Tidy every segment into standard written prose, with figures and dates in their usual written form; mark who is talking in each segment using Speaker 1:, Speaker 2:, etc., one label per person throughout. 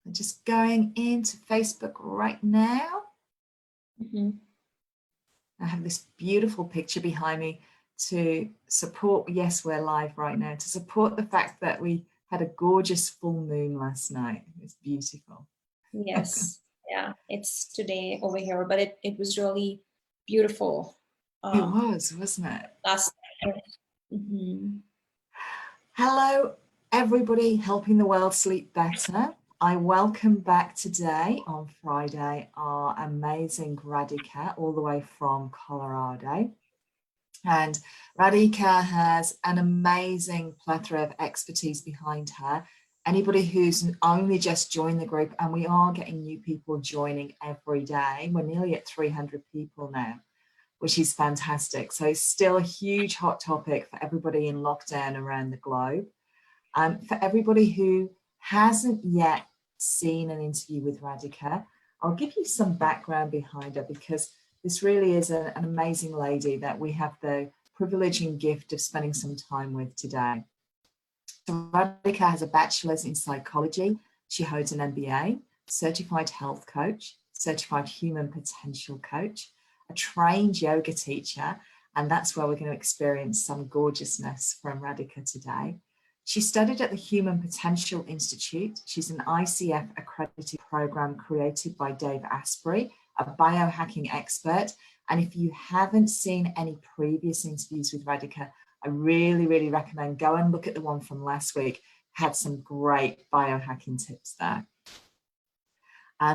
Speaker 1: I'm just going into Facebook right now. I have this beautiful picture behind me to support, yes, we're live right now, to support the fact that we had a gorgeous full moon last night. It was beautiful.
Speaker 2: Yes, yeah, it's today over here, but it was really beautiful.
Speaker 1: It was, wasn't it?
Speaker 2: Last night.
Speaker 1: Hello, everybody helping the world sleep better. I welcome back today on Friday our amazing Radhika, all the way from Colorado. And Radhika has an amazing plethora of expertise behind her. Anybody who's only just joined the group, and we are getting new people joining every day. We're nearly at 300 people now, which is fantastic. So it's still a huge hot topic for everybody in lockdown around the globe. For everybody who hasn't yet seen an interview with Radhika, I'll give you some background behind her, because this really is an amazing lady that we have the privilege and gift of spending some time with today. So Radhika has a bachelor's in psychology. She holds an MBA, certified health coach, certified human potential coach, a trained yoga teacher, and that's where we're going to experience some gorgeousness from Radhika today. She studied at the Human Potential Institute. She's an ICF accredited program created by Dave Asprey, a biohacking expert. And if you haven't seen any previous interviews with Radhika, I really, really recommend go and look at the one from last week. Had some great biohacking tips there.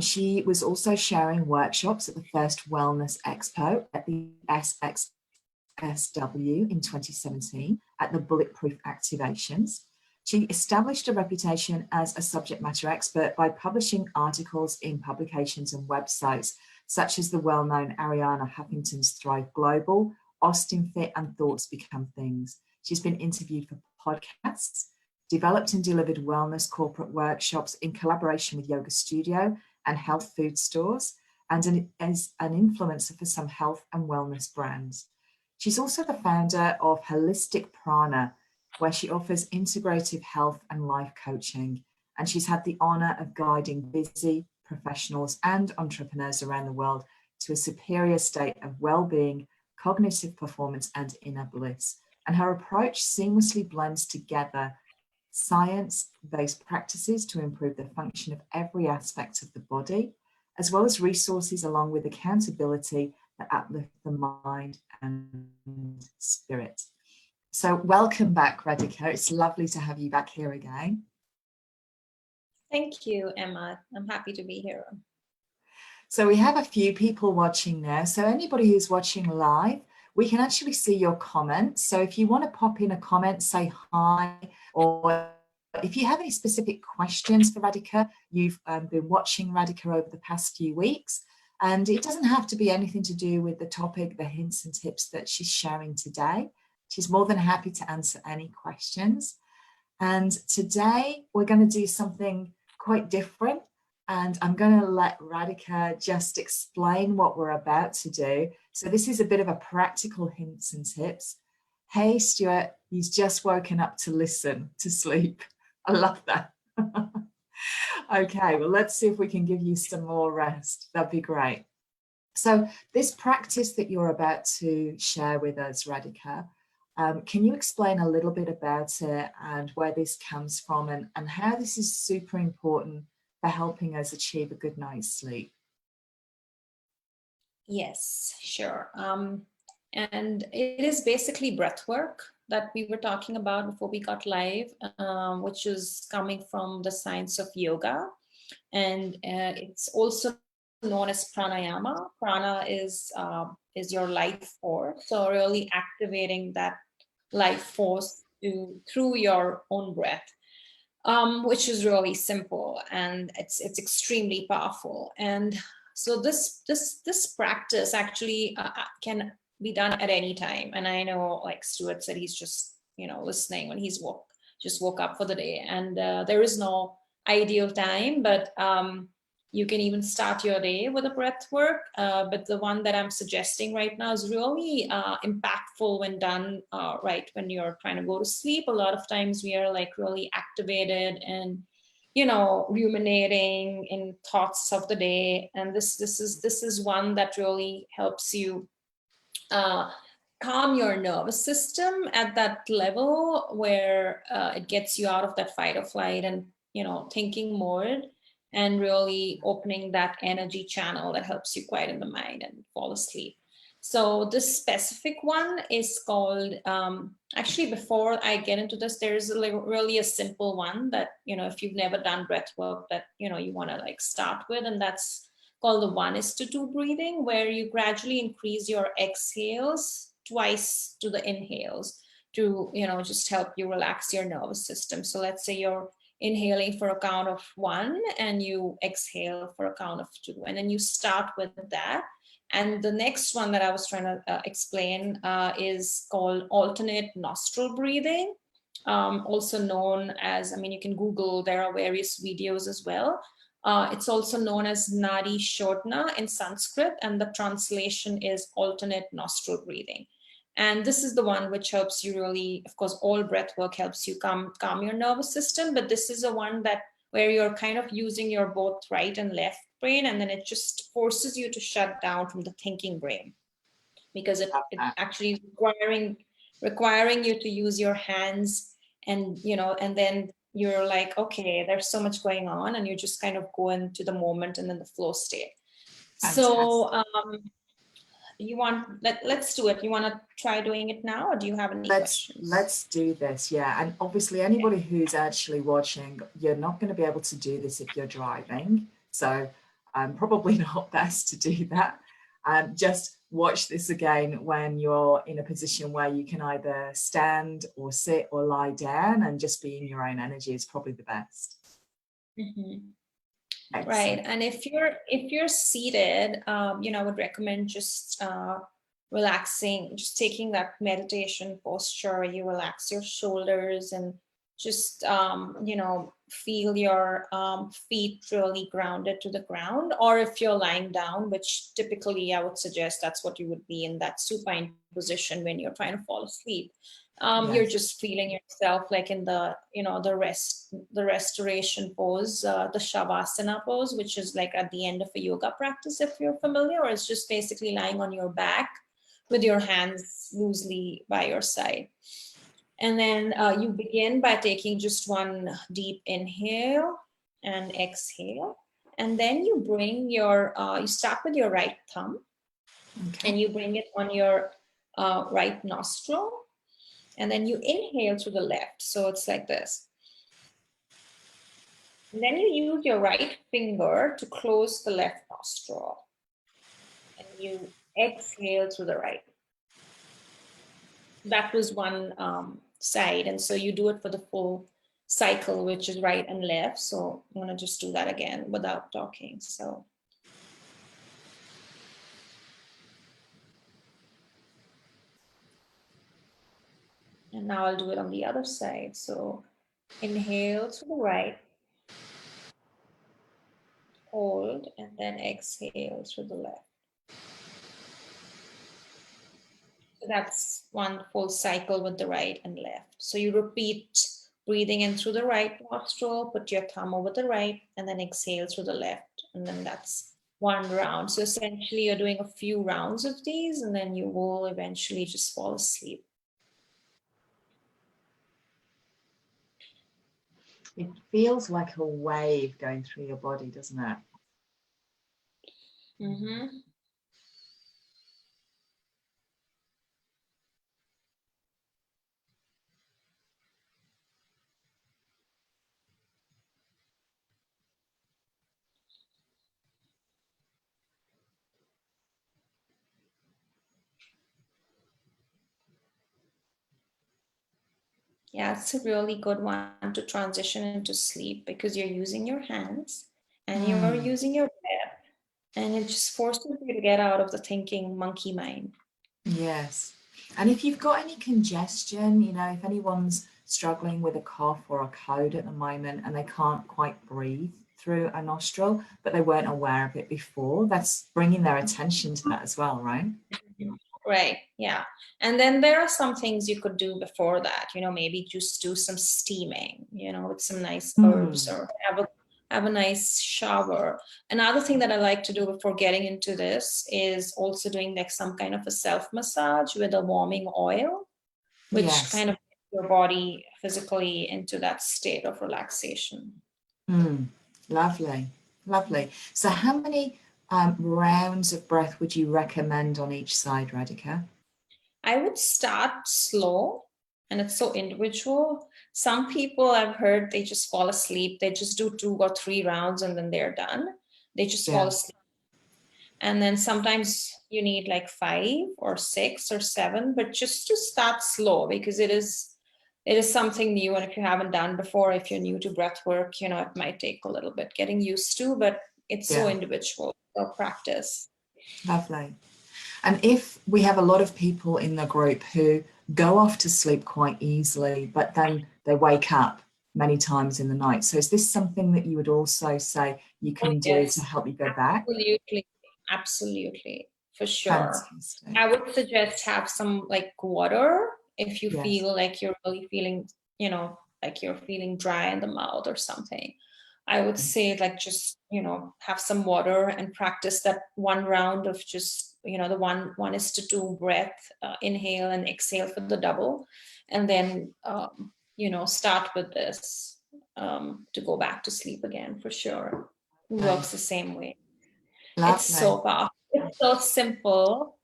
Speaker 1: She was also sharing workshops at the first Wellness Expo at the SXSW in 2017 at the Bulletproof Activations. She established a reputation as a subject matter expert by publishing articles in publications and websites such as the well-known Arianna Huffington's Thrive Global, Austin Fit, and Thoughts Become Things. She's been interviewed for podcasts, developed and delivered wellness corporate workshops in collaboration with Yoga Studio and health food stores, and is an influencer for some health and wellness brands. She's also the founder of Holistic Prana, where she offers integrative health and life coaching. And she's had the honor of guiding busy professionals and entrepreneurs around the world to a superior state of well-being, cognitive performance, and inner bliss. And her approach seamlessly blends together science-based practices to improve the function of every aspect of the body, as well as resources along with accountability that uplift the mind and spirit. So welcome back, Radhika. It's lovely to have you back here again.
Speaker 2: Thank you, Emma. I'm happy to be here.
Speaker 1: So we have a few people watching now. So anybody who's watching live, we can actually see your comments. So if you want to pop in a comment, say hi, or if you have any specific questions for Radhika, you've been watching Radhika over the past few weeks, and it doesn't have to be anything to do with the topic, the hints and tips that she's sharing today. She's more than happy to answer any questions. And today we're going to do something quite different. And I'm going to let Radhika just explain what we're about to do. So this is a bit of a practical hints and tips. Hey, Stuart, he's just woken up to listen, to sleep. I love that. Okay, well, let's see if we can give you some more rest. That'd be great. So this practice that you're about to share with us, Radhika, can you explain a little bit about it and where this comes from, and how this is super important for helping us achieve a good night's sleep?
Speaker 2: Yes, sure. And it is basically breath work that we were talking about before we got live, which is coming from the science of yoga. And it's also known as pranayama. Prana is your life force. So really activating that life force through your own breath, which is really simple, and it's extremely powerful. And so this practice actually can be done at any time. And I know, like Stuart said, he's just listening when he's just woke up for the day, and there is no ideal time, but you can even start your day with a breath work. But the one that I'm suggesting right now is really impactful when done right when you're trying to go to sleep. A lot of times we are like really activated and ruminating in thoughts of the day. And this is one that really helps you calm your nervous system at that level where it gets you out of that fight or flight and thinking mode, and really opening that energy channel that helps you quieten the mind and fall asleep. So this specific one is called, actually, before I get into this, there's really a simple one that, if you've never done breath work, that, you want to like start with, and that's called the 1:2 breathing, where you gradually increase your exhales twice to the inhales to, just help you relax your nervous system. So let's say you're inhaling for a count of 1 and you exhale for a count of 2, and then you start with that. And the next one that I was trying to explain is called alternate nostril breathing, also known as, you can Google, there are various videos as well. It's also known as Nadi Shodhana in Sanskrit, and the translation is alternate nostril breathing. And this is the one which helps you really, of course, all breath work helps you calm your nervous system, but this is a one that where you're kind of using your both right and left brain, and then it just forces you to shut down from the thinking brain, because it actually is requiring you to use your hands, and and then you're like, okay, there's so much going on, and you just kind of go into the moment and then the flow state. Fantastic. So let's do it. You want to try doing it now, or do you have any questions?
Speaker 1: Let's do this. Yeah. And obviously anybody who's actually watching, you're not going to be able to do this if you're driving. So probably not best to do that. Just watch this again when you're in a position where you can either stand or sit or lie down, and just be in your own energy is probably the best.
Speaker 2: Mm-hmm. Right. And if you're seated, I would recommend just relaxing, just taking that meditation posture. You relax your shoulders and just feel your feet really grounded to the ground. Or if you're lying down, which typically I would suggest that's what you would be in, that supine position when you're trying to fall asleep. Yes. You're just feeling yourself like in the the restoration pose, the shavasana pose, which is like at the end of a yoga practice, if you're familiar. Or it's just basically lying on your back with your hands loosely by your side. And then you begin by taking just one deep inhale and exhale. And then you bring your, you start with your right thumb, okay, and you bring it on your right nostril. And then you inhale to the left. So it's like this. And then you use your right finger to close the left nostril. And you exhale to the right. That was one side. And so you do it for the full cycle, which is right and left. So I'm going to just do that again without talking. So. And now I'll do it on the other side. So inhale to the right, hold, and then exhale to the left. So that's one full cycle with the right and left. So you repeat breathing in through the right nostril, put your thumb over the right, and then exhale through the left. And then that's one round. So essentially you're doing a few rounds of these, and then you will eventually just fall asleep.
Speaker 1: It feels like a wave going through your body, doesn't it?
Speaker 2: Mm-hmm. Yeah, it's a really good one to transition into sleep, because you're using your hands and you're using your breath, and it just forces you to get out of the thinking monkey mind.
Speaker 1: Yes. And if you've got any congestion, if anyone's struggling with a cough or a cold at the moment and they can't quite breathe through a nostril, but they weren't aware of it before, that's bringing their attention to that as well, right?
Speaker 2: Right. Yeah. And then there are some things you could do before that, maybe just do some steaming, with some nice herbs, or have a nice shower. Another thing that I like to do before getting into this is also doing like some kind of a self massage with a warming oil, which
Speaker 1: Yes.
Speaker 2: kind of gets your body physically into that state of relaxation.
Speaker 1: Lovely, lovely. So how many rounds of breath would you recommend on each side, Radhika?
Speaker 2: I would start slow, and it's so individual. Some people I've heard, they just fall asleep. They just do 2 or 3 rounds and then they're done. They just fall
Speaker 1: Yeah,
Speaker 2: asleep. And then sometimes you need like 5 or 6 or 7, but just to start slow, because it is something new. And if you haven't done before, if you're new to breath work, it might take a little bit getting used to, but it's so
Speaker 1: yeah,
Speaker 2: individual. So practice.
Speaker 1: lovely. And if we have a lot of people in the group who go off to sleep quite easily, but then they wake up many times in the night. So is this something that you would also say you
Speaker 2: Oh,
Speaker 1: can do to
Speaker 2: yes,
Speaker 1: help you go back?
Speaker 2: absolutely. Absolutely, for sure.
Speaker 1: Fantastic.
Speaker 2: I would suggest have some like water if you
Speaker 1: Yes.
Speaker 2: feel like you're really feeling, like you're feeling dry in the mouth or something. I would say like just, have some water and practice that one round of just, the 1:2 breath, inhale and exhale for the double. And then, start with this to go back to sleep again for sure. It
Speaker 1: Lovely.
Speaker 2: works the same way. It's
Speaker 1: Lovely.
Speaker 2: so powerful. It's so simple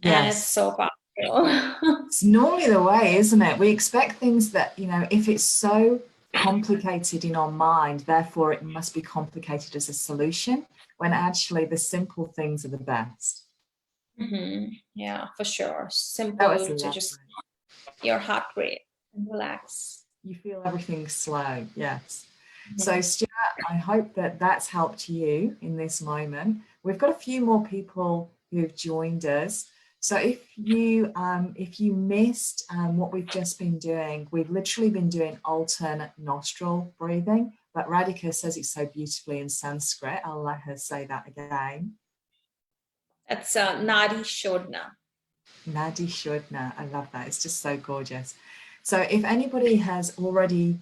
Speaker 2: and it's
Speaker 1: Yes.
Speaker 2: so powerful.
Speaker 1: It's normally the way, isn't it? We expect things that, if it's so complicated in our mind, therefore it must be complicated as a solution, when actually the simple things are the best.
Speaker 2: Yeah, for sure.
Speaker 1: That was
Speaker 2: Simple to
Speaker 1: lovely.
Speaker 2: just your heart rate and relax.
Speaker 1: You feel everything slow, yes. So,
Speaker 2: Mhm.
Speaker 1: Stuart, I hope that that's helped you in this moment. We've got a few more people who've joined us. So, if you missed what we've just been doing, we've literally been doing alternate nostril breathing. But Radhika says it so beautifully in Sanskrit. I'll let her say that again.
Speaker 2: That's Nadi Shodhana.
Speaker 1: Nadi Shodhana. I love that. It's just so gorgeous. So if anybody has already,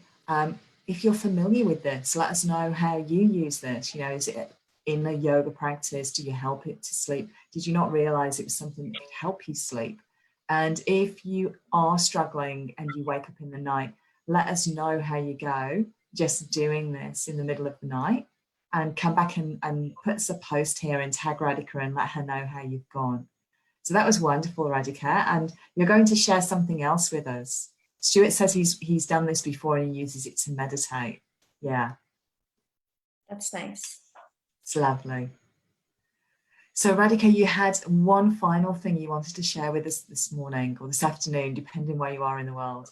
Speaker 1: if you're familiar with this, let us know how you use this. Is it in the yoga practice? Do you help it to sleep? Did you not realize it was something that could help you sleep? And if you are struggling and you wake up in the night, let us know how you go just doing this in the middle of the night, and come back and put us a post here and tag Radhika and let her know how you've gone. So that was wonderful, Radhika. And you're going to share something else with us. Stuart says he's done this before and he uses it to meditate. Yeah,
Speaker 2: That's nice.
Speaker 1: it's lovely. So Radhika, you had one final thing you wanted to share with us this morning or this afternoon, depending where you are in the world.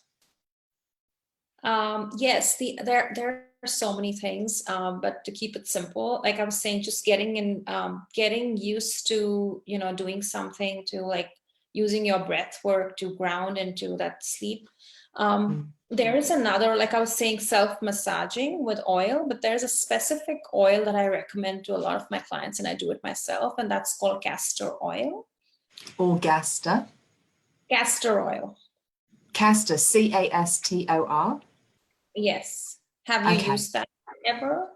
Speaker 2: Yes, there are so many things, but to keep it simple, like I was saying, just getting used to doing something to like using your breath work to ground into that sleep. There is another, like I was saying, self-massaging with oil, but there's a specific oil that I recommend to a lot of my clients, and I do it myself, and that's called castor oil.
Speaker 1: Or Gaster.
Speaker 2: Castor oil.
Speaker 1: Castor, Castor.
Speaker 2: Yes. Have you
Speaker 1: Okay.
Speaker 2: used that ever?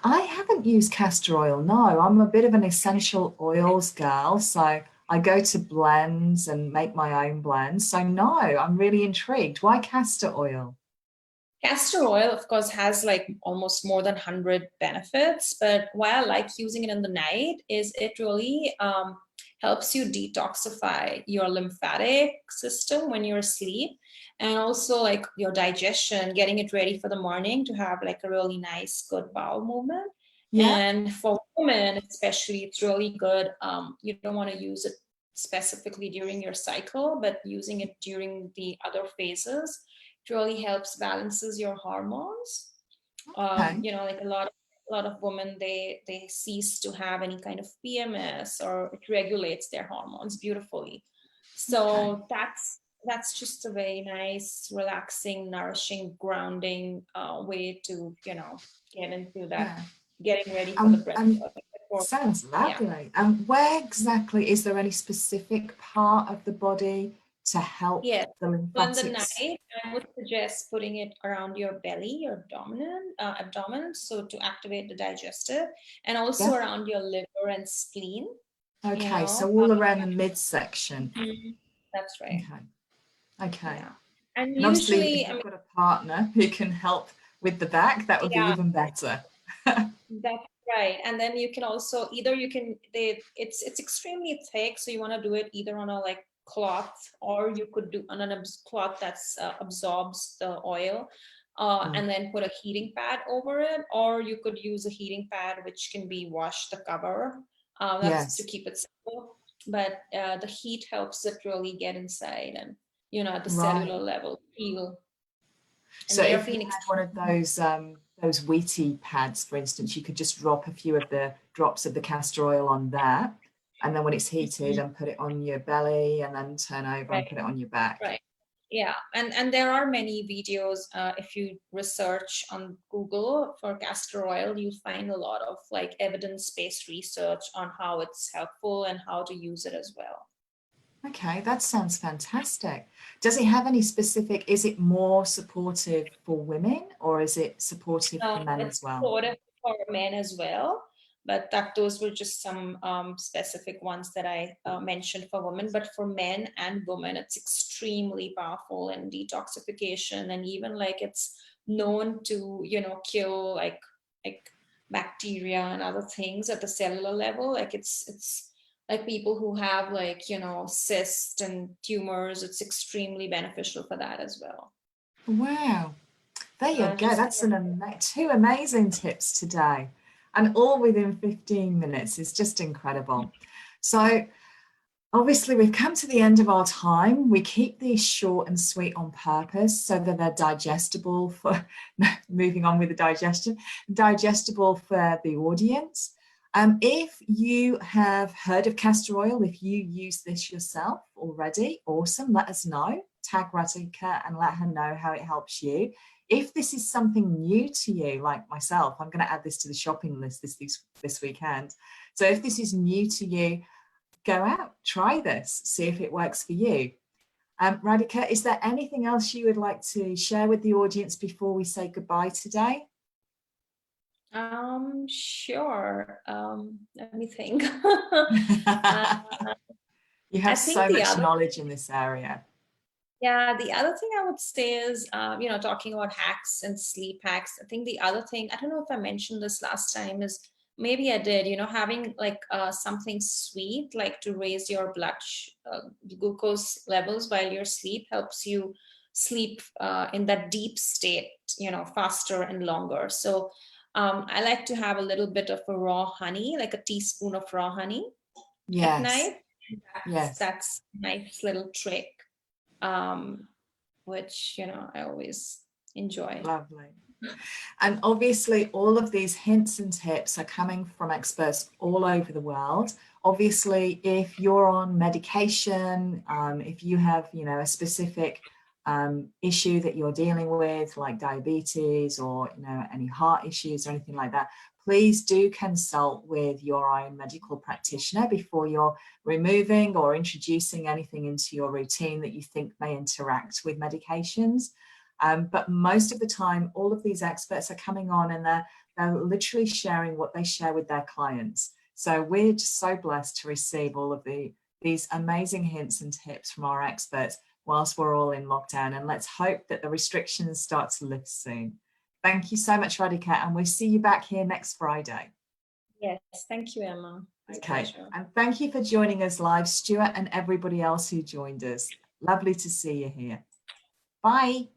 Speaker 1: I haven't used castor oil, no. I'm a bit of an essential oils girl, so I go to blends and make my own blends. So no, I'm really intrigued. Why castor oil?
Speaker 2: Castor oil, of course, has like almost more than 100 benefits, but why I like using it in the night is it really helps you detoxify your lymphatic system when you're asleep, and also like your digestion, getting it ready for the morning to have like a really nice, good bowel movement.
Speaker 1: Yeah.
Speaker 2: And for women, especially, it's really good. You don't want to use it specifically during your cycle, but using it during the other phases, it really helps balances your hormones.
Speaker 1: Okay.
Speaker 2: Like a lot of women, they cease to have any kind of PMS, or it regulates their hormones beautifully.
Speaker 1: Okay.
Speaker 2: So that's just a very nice, relaxing, nourishing, grounding way to get into that,
Speaker 1: Yeah.
Speaker 2: getting ready for the breath
Speaker 1: And
Speaker 2: work.
Speaker 1: Sounds lovely. And where exactly, is there any specific part of the body to help
Speaker 2: Yes.
Speaker 1: the
Speaker 2: So in the
Speaker 1: lymphatics?
Speaker 2: night, I would suggest putting it around your belly, your abdomen, so to activate the digestive, and also
Speaker 1: Yeah.
Speaker 2: around your liver and spleen. You
Speaker 1: Okay, so
Speaker 2: know,
Speaker 1: all around the midsection.
Speaker 2: mhm, that's right.
Speaker 1: Okay. Okay.
Speaker 2: Yeah, and
Speaker 1: And obviously, if
Speaker 2: usually, I
Speaker 1: you've
Speaker 2: mean,
Speaker 1: got a partner who can help with the back, that would be
Speaker 2: yeah,
Speaker 1: even better.
Speaker 2: that's right. And then you can also either you can it's extremely thick, so you want to do it either on a like cloth, or you could do on an cloth that's absorbs the oil,
Speaker 1: Mm.
Speaker 2: and then put a heating pad over it, or you could use a heating pad which can be washed the cover. That's to
Speaker 1: Yes.
Speaker 2: keep it simple, but the heat helps it really get inside and at the
Speaker 1: Right.
Speaker 2: cellular level heal.
Speaker 1: So
Speaker 2: And they are
Speaker 1: if you
Speaker 2: being
Speaker 1: had one of those wheaty pads, for instance, you could just drop a few of the drops of the castor oil on that, and then when it's heated,
Speaker 2: extremely
Speaker 1: and put it on your belly, and then turn over and
Speaker 2: right.
Speaker 1: put it on your back.
Speaker 2: Right. Yeah, and there are many videos. If you research on Google for castor oil, you'll find a lot of like evidence-based research on how it's helpful and how to use it as well.
Speaker 1: Okay, that sounds fantastic. Does it have any specific, is it more supportive for women or is it supportive for men
Speaker 2: It's
Speaker 1: as well?
Speaker 2: supportive for men as well, but that those were just some specific ones that I mentioned for women. But for men and women, it's extremely powerful in detoxification, and even like it's known to kill like bacteria and other things at the cellular level. Like it's like people who have like cysts and tumors. It's extremely beneficial for that as well.
Speaker 1: Wow, there you go.
Speaker 2: Just
Speaker 1: That's two amazing tips today, and all within 15 minutes. Is just incredible. So obviously, we've come to the end of our time. We keep these short and sweet on purpose so that they're digestible for moving on with the digestion, digestible for the audience. If you have heard of castor oil, if you use this yourself already, awesome, let us know. Tag Radhika and let her know how it helps you. If this is something new to you, like myself, I'm going to add this to the shopping list this weekend. So if this is new to you, go out, try this, see if it works for you. Radhika, is there anything else you would like to share with the audience before we say goodbye today?
Speaker 2: Sure. Let me think. Uh,
Speaker 1: You
Speaker 2: I
Speaker 1: have
Speaker 2: think
Speaker 1: so
Speaker 2: the
Speaker 1: much
Speaker 2: other,
Speaker 1: knowledge in this area.
Speaker 2: yeah, the other thing I would say is, talking about hacks and sleep hacks. I think the other thing, I don't know if I mentioned this last time, is maybe I did, having like something sweet, like to raise your glucose levels while you're asleep helps you sleep in that deep state, faster and longer. So I like to have a little bit of a raw honey, like a teaspoon of raw honey at
Speaker 1: Yes,
Speaker 2: night.
Speaker 1: yes,
Speaker 2: That's a nice little trick, um, which I always enjoy.
Speaker 1: lovely. And obviously, all of these hints and tips are coming from experts all over the world. Obviously, if you're on medication, if you have, a specific issue that you're dealing with, like diabetes or, any heart issues or anything like that, please do consult with your own medical practitioner before you're removing or introducing anything into your routine that you think may interact with medications. But most of the time, all of these experts are coming on and they're literally sharing what they share with their clients. So we're just so blessed to receive all of these amazing hints and tips from our experts whilst we're all in lockdown. And let's hope that the restrictions start to lift soon. Thank you so much, Radhika, and we'll see you back here next Friday.
Speaker 2: Yes, thank you, Emma. It's a
Speaker 1: Okay,
Speaker 2: pleasure.
Speaker 1: and thank you for joining us live, Stuart, and everybody else who joined us. Lovely to see you here. Bye.